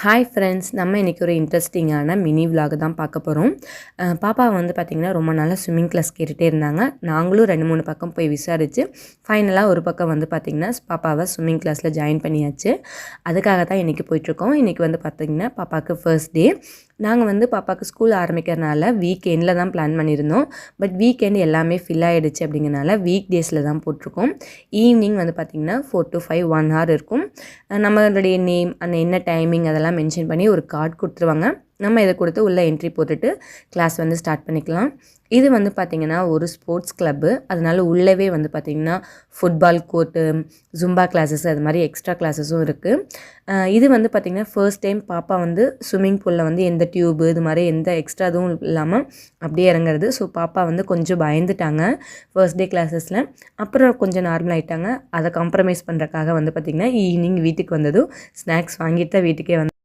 Hi friends, நம்ம இன்றைக்கி ஒரு இன்ட்ரெஸ்டிங்கான மினி விலாக் தான் பார்க்க போகிறோம். பாப்பா வந்து பார்த்திங்கன்னா ரொம்ப நாளாக ஸ்விம்மிங் கிளாஸ் கேட்டுகிட்டே இருந்தாங்க. நாங்களும் 2-3 பக்கம் போய் விசாரித்து ஃபைனலாக ஒரு பக்கம் வந்து பார்த்திங்கன்னா பாப்பாவை ஸ்விம்மிங் கிளாஸில் ஜாயின் பண்ணியாச்சு. அதுக்காக தான் இன்றைக்கி போயிட்டுருக்கோம். இன்றைக்கி வந்து பார்த்திங்கன்னா பாப்பாவுக்கு ஃபர்ஸ்ட் டே. நாங்கள் வந்து பாப்பாவுக்கு ஸ்கூல் ஆரம்பிக்கிறதுனால வீக் எண்டில் தான் பிளான் பண்ணியிருந்தோம். பட் வீக் எண்ட் எல்லாமே ஃபில் ஆகிடுச்சு அப்படிங்கிறனால வீக் டேஸில் தான் போட்டிருக்கோம். ஈவினிங் வந்து பார்த்திங்கன்னா 4 to 5 1 hour இருக்கும். நம்மளுடைய நேம் அந்த என்ன டைமிங் அதெல்லாம் மென்ஷன் பண்ணி ஒரு கார்டு கொடுத்துருவாங்க. நம்ம இதை கொடுத்து உள்ளே என்ட்ரி போட்டுட்டு கிளாஸ் வந்து ஸ்டார்ட் பண்ணிக்கலாம். இது வந்து பார்த்திங்கன்னா ஒரு ஸ்போர்ட்ஸ் கிளப்பு. அதனால உள்ளவே வந்து பார்த்திங்கன்னா ஃபுட்பால் கோர்ட்டு, ஜும்பா கிளாஸஸ் அது மாதிரி எக்ஸ்ட்ரா கிளாஸஸும் இருக்குது. இது வந்து பார்த்திங்கன்னா ஃபர்ஸ்ட் டைம் பாப்பா வந்து ஸ்விம்மிங் பூலில் வந்து எந்த டியூபு இது மாதிரி எந்த எக்ஸ்ட்ரா இதுவும் இல்லாமல் அப்படியே இறங்குறது. ஸோ பாப்பா வந்து கொஞ்சம் பயந்துட்டாங்க ஃபர்ஸ்ட் டே கிளாஸஸில். அப்புறம் கொஞ்சம் நார்மல் ஆகிட்டாங்க. அதை காம்ப்ரமைஸ் பண்ணுறக்காக வந்து பார்த்திங்கன்னா ஈவினிங் வீட்டுக்கு வந்ததும் ஸ்நாக்ஸ் வாங்கிட்டு தான் வீட்டுக்கே